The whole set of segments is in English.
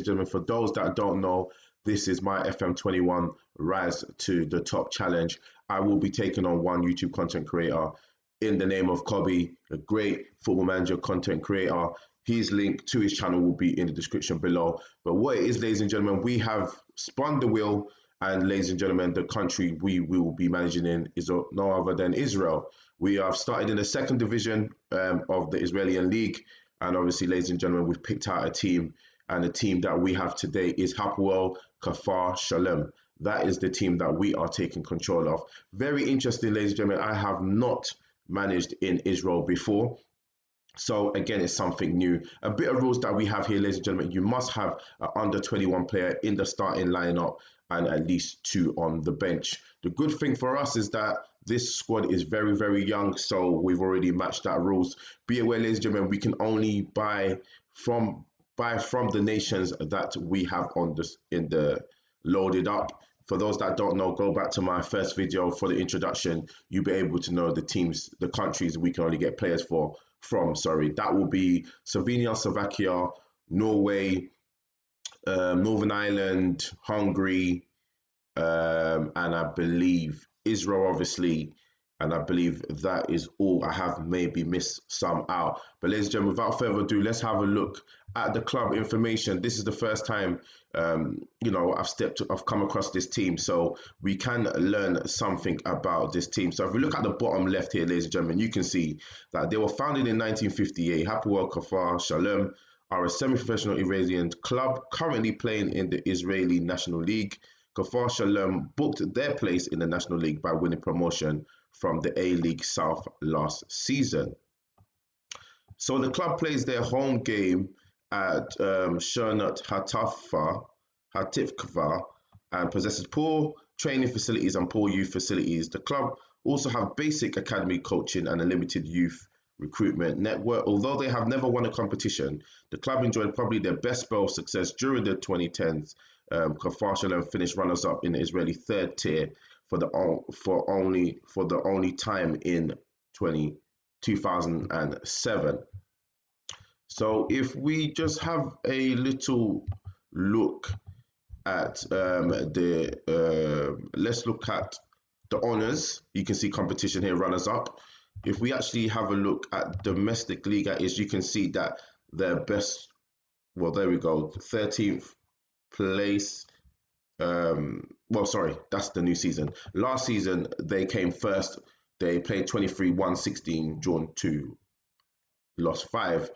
and gentlemen, for those that don't know, this is my FM21 Rise to the Top challenge. I will be taking on one YouTube content creator in the name of Cobby, a great football manager content creator. His link to his channel will be in the description below. But what it is, ladies and gentlemen, we have spun the wheel, and ladies and gentlemen, the country we will be managing in is no other than Israel. We have started in the second division of the Israeli League, and obviously, ladies and gentlemen, we've picked out a team, and the team that we have today is Hapoel, Kfar, Shalom. That is the team that we are taking control of. Very interesting, ladies and gentlemen. I have not managed in Israel before. So again, it's something new. A bit of rules that we have here, ladies and gentlemen. You must have an under 21 player in the starting lineup and at least 2 on the bench. The good thing for us is that this squad is very, very young, so we've already matched that rules. Be aware, ladies and gentlemen, we can only buy from the nations that we have on this in the loaded up. For those that don't know, go back to my first video for the introduction. You'll be able to know the teams, the countries we can only get players from. That will be Slovenia, Slovakia, Norway, Northern Ireland, Hungary, and I believe Israel, obviously, and I believe that is all. I have maybe missed some out. But ladies and gentlemen, without further ado, let's have a look at the club information. This is the first time, I've come across this team, so we can learn something about this team. So if we look at the bottom left here, ladies and gentlemen, you can see that they were founded in 1958. Hapoel Kfar Shalom are a semi-professional Iranian club currently playing in the Israeli National League. Kfar Shalom booked their place in the National League by winning promotion from the A-League South last season. So the club plays their home game at Hatifkfar and possesses poor training facilities and poor youth facilities. The club also have basic academy coaching and a limited youth recruitment network. Although they have never won a competition, the club enjoyed probably their best spell of success during the 2010s. Kfar Shalom finished runners-up in the Israeli third tier for the only time in 2007. So if we just have a little look at let's look at the honors. You can see competition here, runners-up. If we actually have a look at domestic league, you can see that their best, well, there we go, 13th place. That's the new season. Last season they came first. They played 23, won 16, drawn 2, lost 5.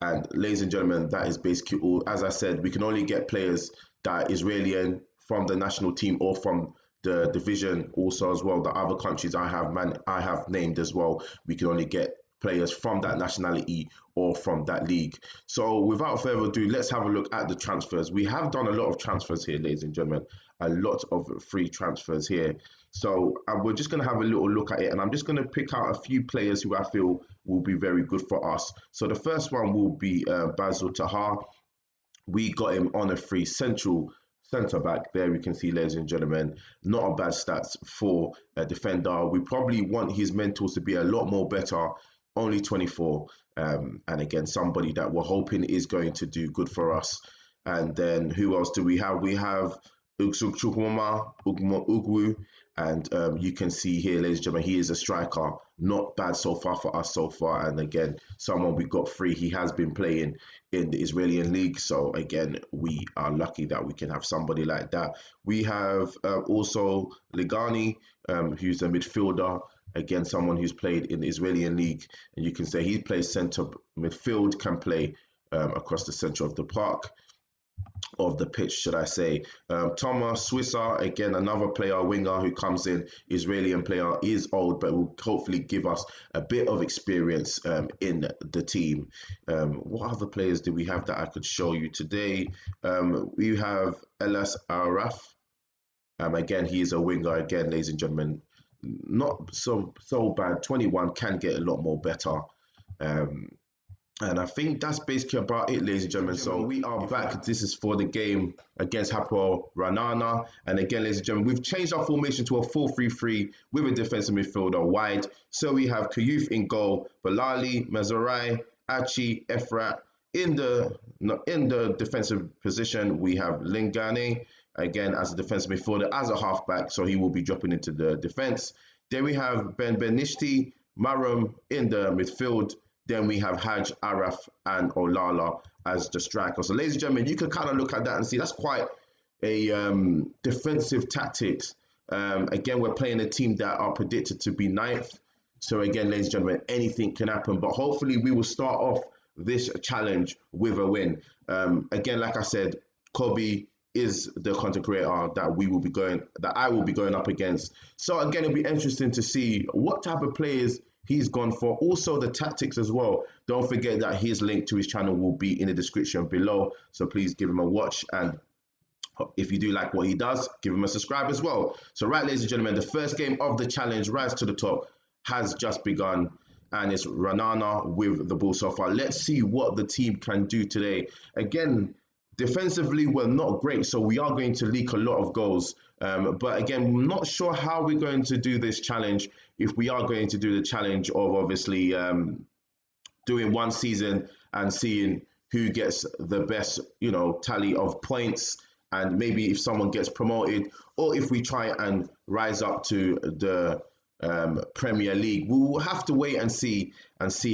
And ladies and gentlemen, that is basically all. As I said, we can only get players that are Israeli from the national team or from the division also as well. The other countries I have named as well, we can only get players from that nationality or from that league. So without further ado, let's have a look at the transfers. We have done a lot of transfers here, ladies and gentlemen, a lot of free transfers here. So we're just going to have a little look at it, and I'm just going to pick out a few players who I feel will be very good for us. So the first one will be Basil Tahar. We got him on a free centre back. There we can see, ladies and gentlemen, not a bad stats for a defender. We probably want his mentals to be a lot more better. Only 24, and again, somebody that we're hoping is going to do good for us. And then who else do we have? We have Ugwu, and you can see here, ladies and gentlemen, he is a striker. Not bad so far for us so far. And again, someone we got free. He has been playing in the Israeli League, so again, we are lucky that we can have somebody like that. We have also Ligani, who's a midfielder. Again, someone who's played in the Israeli League, and you can say he plays centre midfield, can play across the centre of the park, of the pitch, should I say. Thomas Swisser, again, another player, winger who comes in, Israeli player, is old, but will hopefully give us a bit of experience in the team. What other players do we have that I could show you today? We have Elas Araf. Again, he is a winger, again, ladies and gentlemen. Not so bad. 21 can get a lot more better. And I think that's basically about it, ladies and gentlemen. So we are back. This is for the game against Hapoel Ranana. And again, ladies and gentlemen, we've changed our formation to a 4-3-3 with a defensive midfielder wide. So we have Kayuf in goal, Balali, Mazarai, Achi, Efrat, In the defensive position, we have Lingane, again, as a defensive midfielder, as a halfback, so he will be dropping into the defense. Then we have Ben Benishti, Marum in the midfield. Then we have Haj, Araf, and Olala as the striker. So, ladies and gentlemen, you can kind of look at that and see that's quite a defensive tactics. Again, we're playing a team that are predicted to be ninth. So again, ladies and gentlemen, anything can happen. But hopefully we will start off this challenge with a win. Again, like I said, Cobby is the content creator that I will be going up against. So again, it'll be interesting to see what type of players he's gone for. Also the tactics as well. Don't forget that his link to his channel will be in the description below. So please give him a watch, and if you do like what he does, give him a subscribe as well. So right, ladies and gentlemen, the first game of the challenge, Rise to the Top, has just begun, and it's Ranana with the ball so far. Let's see what the team can do today. Again, defensively, we're not great, so we are going to leak a lot of goals. But again, I'm not sure how we're going to do this challenge, if we are going to do the challenge of obviously doing one season and seeing who gets the best, tally of points, and maybe if someone gets promoted, or if we try and rise up to the Premier League. We will have to wait and see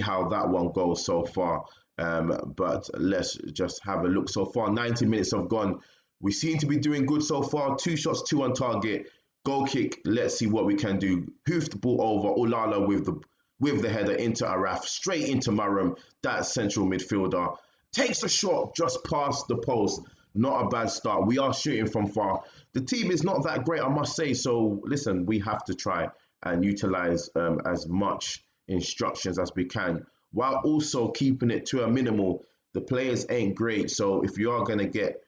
how that one goes so far. But let's just have a look so far. 90 minutes have gone. We seem to be doing good so far. 2 shots, 2 on target. Goal kick. Let's see what we can do. Hoofed the ball over. Olala with the header into Araf. Straight into Marum. That central midfielder. Takes a shot just past the post. Not a bad start. We are shooting from far. The team is not that great, I must say. So listen, we have to try and utilize as much instructions as we can, while also keeping it to a minimal. The players ain't great, so if you are going to get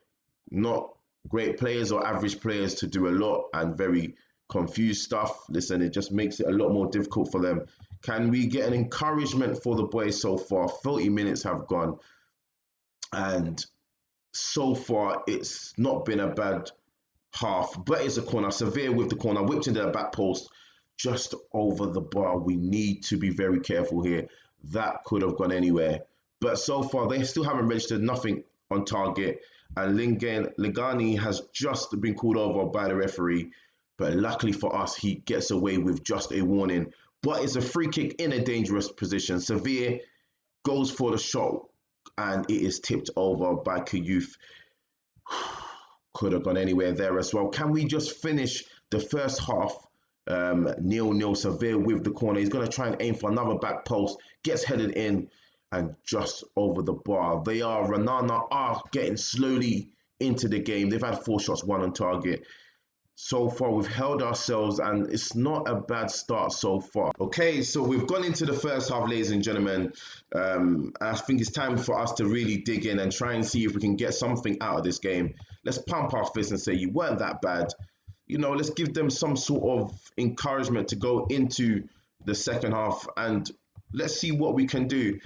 not great players or average players to do a lot and very confused stuff, listen, it just makes it a lot more difficult for them. Can we get an encouragement for the boys so far? 40 minutes have gone, and so far it's not been a bad half, but it's a corner. Severe with the corner, whipped into the back post, just over the bar. We need to be very careful here. That could have gone anywhere. But so far, they still haven't registered nothing on target. And Lingane has just been called over by the referee. But luckily for us, he gets away with just a warning. But it's a free kick in a dangerous position. Severe goes for the shot, and it is tipped over by Kayuf. Could have gone anywhere there as well. Can we just finish the first half? 0-0. Severe with the corner. He's going to try and aim for another back post. Gets headed in and just over the bar. Ranana are getting slowly into the game. They've had 4 shots, 1 on target. So far, we've held ourselves, and it's not a bad start so far. Okay, so we've gone into the first half, ladies and gentlemen. I think it's time for us to really dig in and try and see if we can get something out of this game. Let's pump our fists and say, you weren't that bad. Let's give them some sort of encouragement to go into the second half, and let's see what we can do.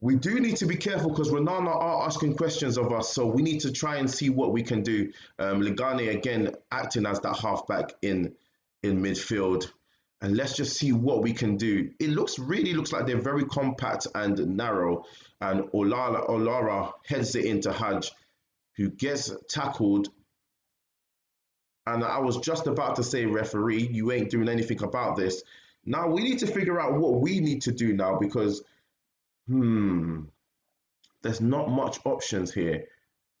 We do need to be careful because Ranana are asking questions of us, so we need to try and see what we can do. Lingane again acting as that halfback in midfield, and let's just see what we can do. It really looks like they're very compact and narrow, and Olara heads it into Haj, who gets tackled. And I was just about to say, referee, you ain't doing anything about this. Now we need to figure out what we need to do now, because there's not much options here.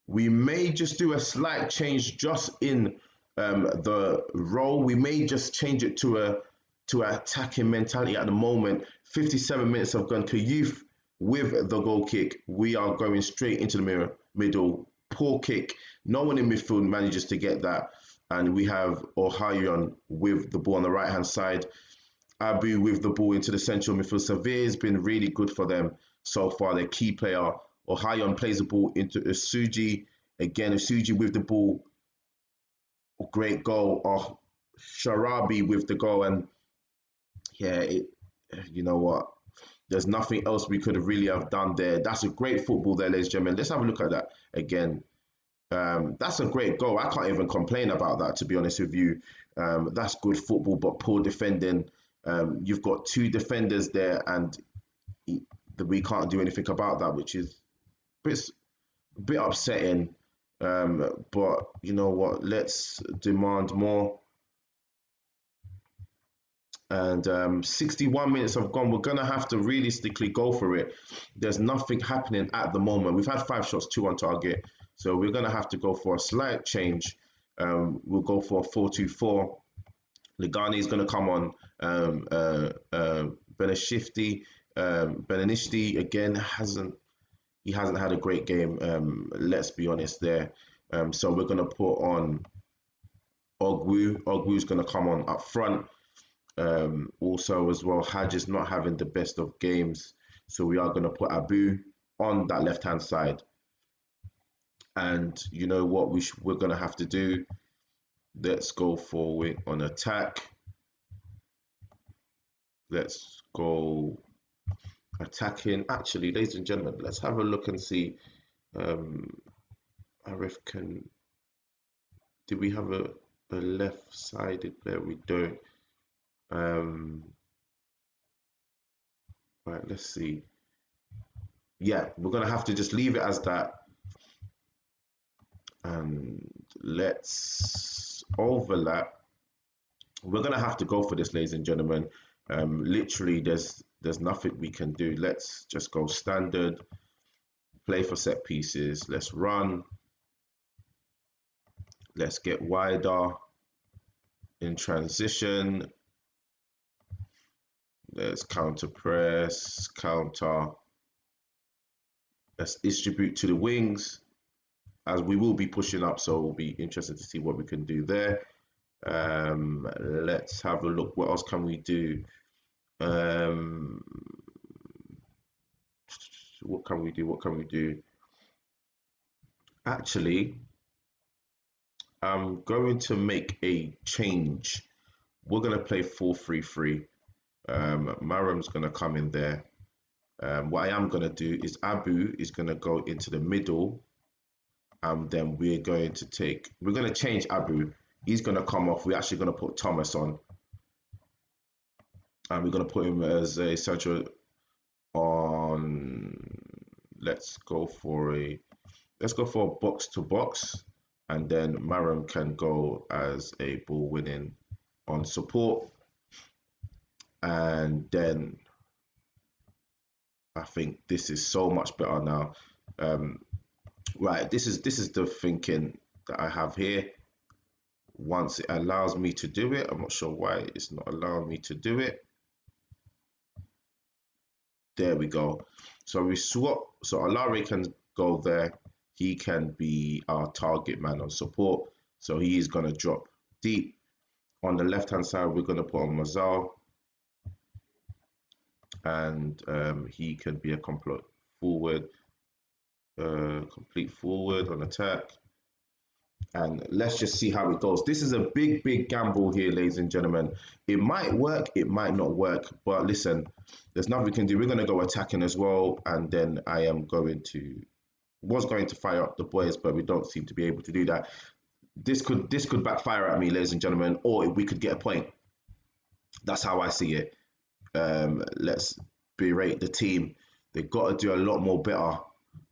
We may just do a slight change just in the role. We may just change it to a attacking mentality at the moment. 57 minutes have gone. Kayuf with the goal kick. We are going straight into the middle. Poor kick. No one in midfield manages to get that. And we have Ohayon with the ball on the right-hand side. Abu with the ball into the central midfield. Severe has been really good for them so far. Their key player. Ohayon plays the ball into Usuji. Again, Usuji with the ball. Great goal. Sharabi with the goal. And yeah, you know what? There's nothing else we could really have done there. That's a great football there, ladies and gentlemen. Let's have a look at that again. That's a great goal. I can't even complain about that, to be honest with you. That's good football, but poor defending. You've got 2 defenders there, and we can't do anything about that, which is bit upsetting. But you know what? Let's demand more. And 61 minutes have gone. We're gonna have to realistically go for it. There's nothing happening at the moment. We've had 5 shots, 2 on target, so we're gonna have to go for a slight change. We'll go for a 4-2-4. Ligani is gonna come on. Benishti again hasn't had a great game. Let's be honest there. So we're gonna put on Ogwu. Ogwu's gonna come on up front. Also as well, Haj is not having the best of games, so we are going to put Abu on that left hand side. And you know what we're going to have to do? Let's go forward on attack. Let's go attacking. Actually, ladies and gentlemen, let's have a look and see. Arif, do we have a left sided player? We don't. Right, let's see. Yeah, we're gonna have to just leave it as that, and let's overlap. We're gonna have to go for this, ladies and gentlemen. Literally, there's nothing we can do. Let's just go standard, play for set pieces. Let's run. Let's get wider in transition. Let's counter press, counter. Let's distribute to the wings, as we will be pushing up, so we'll be interested to see what we can do there. Let's have a look. What else can we do? What can we do? Actually, I'm going to make a change. We're going to play 4-3-3. Maram's going to come in there. What I am going to do is Abu is going to go into the middle, and then we're going to change Abu. He's going to come off. We're actually going to put Thomas on, and we're going to put him as a central on. Let's go for a box to box, and then Maram can go as a ball winning on support. And then I think this is so much better now. Right, this is the thinking that I have here. Once it allows me to do it, I'm not sure why it's not allowing me to do it. There we go. So we swap. So Alare can go there. He can be our target man on support. So he is going to drop deep. On the left hand side, we're going to put on Mazal. And he can be a complete forward on attack. And let's just see how it goes. This is a big gamble here, ladies and gentlemen. It might work, it might not work, but listen, there's nothing we can do. We're going to go attacking as well, and then I am going to fire up the boys, but we don't seem to be able to do that. This could backfire at me, ladies and gentlemen, or we could get a point. That's how I see it. Let's berate the team. They've got to do a lot more better,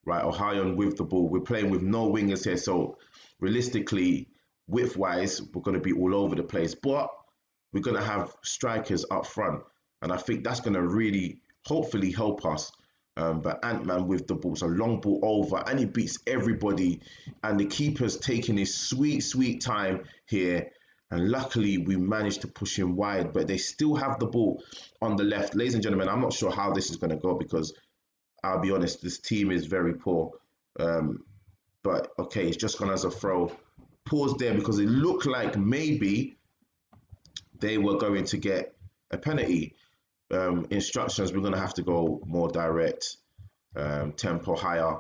right? Ohio with the ball. We're playing with no wingers here, so realistically, width-wise, we're going to be all over the place. But we're going to have strikers up front, and I think that's going to really, hopefully, help us. But Ant-Man with the ball, so long ball over, and he beats everybody. And the keeper's taking his sweet time here. And luckily, we managed to push him wide, but they still have the ball on the left. Ladies and gentlemen, I'm not sure how this is going to go, because I'll be honest, this team is very poor. But okay, it's just gone as a throw. Pause there, because it looked like maybe they were going to get a penalty. Instructions, we're going to have to go more direct, tempo higher.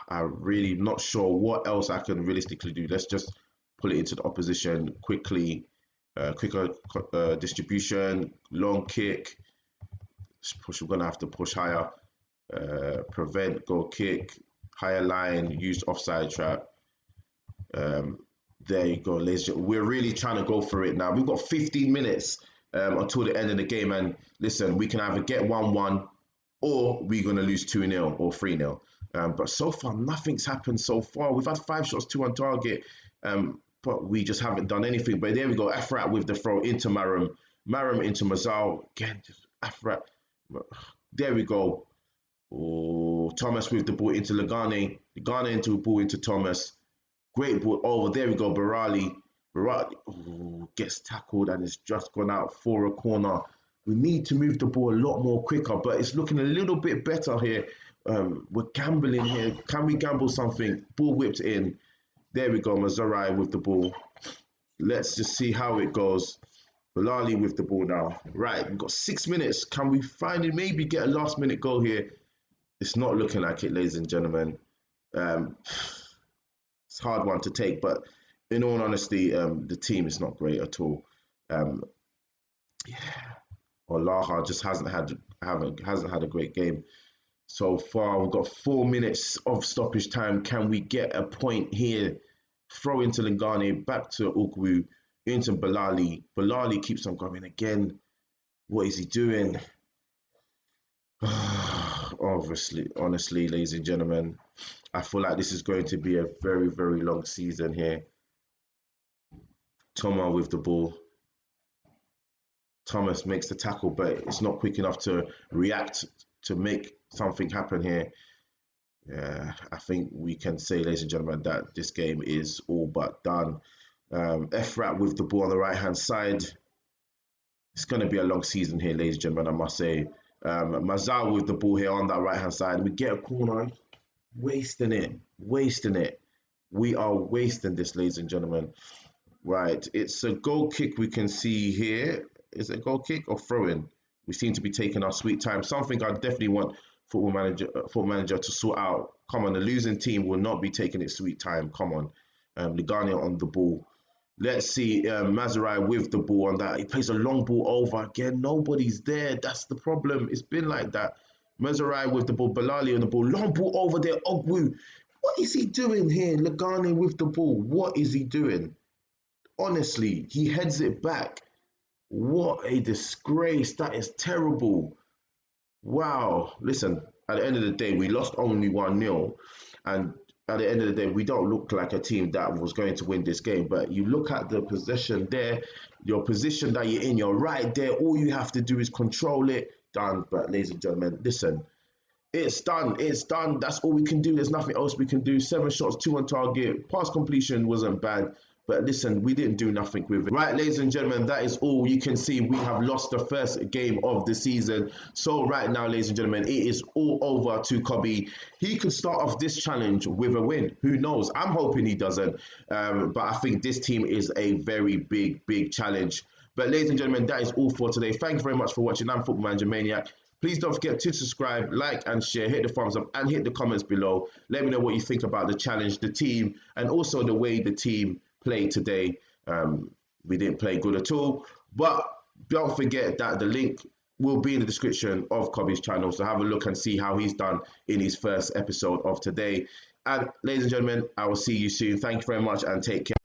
I'm really not sure what else I can realistically do. Let's just pull it into the opposition quickly, quicker distribution, long kick, push. We're going to have to push higher, prevent, go kick, higher line, use offside trap. There you go, ladies. We're really trying to go for it now. We've got 15 minutes until the end of the game, and listen, we can either get 1-1 or we're going to lose 2-0 or 3-0. But so far, nothing's happened so far. We've had 5 shots, 2 on target, but we just haven't done anything. But there we go. Afrat with the throw into Maram. Maram into Mazal. Again, just Afrat. There we go. Oh, Thomas with the ball into Lagane. Lagane into a ball into Thomas. Great ball over. There we go. Barali. Barali gets tackled and it's just gone out for a corner. We need to move the ball a lot more quicker, but it's looking a little bit better here. We're gambling here. Can we gamble something? Ball whipped in. There we go. Mazarai with the ball. Let's just see how it goes. Bilali with the ball now. Right, we've got 6 minutes. Can we finally maybe get a last minute goal here? It's not looking like it, ladies and gentlemen. It's a hard one to take, but in all honesty, the team is not great at all. Olaha just hasn't had a great game so far. We've got 4 minutes of stoppage time. Can we get a point here? Throw into Lingane, back to Ugwu, into Bilali. Bilali keeps on going again. What is he doing? Honestly, ladies and gentlemen, I feel like this is going to be a very, very long season here. Toma with the ball. Thomas makes the tackle, but it's not quick enough to react to make something happen here. Yeah, I think we can say, ladies and gentlemen, that this game is all but done. Efrat with the ball on the right-hand side. It's going to be a long season here, ladies and gentlemen, I must say. Mazal with the ball here on that right-hand side. We get a corner. Wasting it. We are wasting this, ladies and gentlemen. Right, it's a goal kick we can see here. Is it a goal kick or throw-in? We seem to be taking our sweet time. Something I definitely want Football Manager to sort out. Come on, the losing team will not be taking its sweet time. Come on. Ligania on the ball. Let's see Mazarai with the ball on that. He plays a long ball over. Again, nobody's there. That's the problem. It's been like that. Mazarai with the ball. Bilali on the ball. Long ball over there. Ogwu. What is he doing here? Ligania with the ball. What is he doing? Honestly, he heads it back. What a disgrace. That is terrible. Wow. Listen, at the end of the day, we lost only 1-0. And at the end of the day, we don't look like a team that was going to win this game. But you look at the possession there, your position that you're in, you're right there. All you have to do is control it. Done. But ladies and gentlemen, listen, it's done. It's done. That's all we can do. There's nothing else we can do. 7 shots, 2 on target. Pass completion wasn't bad. But listen, we didn't do nothing with it. Right, ladies and gentlemen, that is all. You can see we have lost the first game of the season. So right now, ladies and gentlemen, it is all over to Cobby. He could start off this challenge with a win. Who knows? I'm hoping he doesn't. But I think this team is a very big challenge. But ladies and gentlemen, that is all for today. Thank you very much for watching. I'm Football Manager Maniac. Please don't forget to subscribe, like and share, hit the thumbs up and hit the comments below. Let me know what you think about the challenge, the team, and also the way the team played today. We didn't play good at all, but don't forget that the link will be in the description of Cobby's channel, so have a look and see how he's done in his first episode of today. And ladies and gentlemen, I will see you soon. Thank you very much and take care.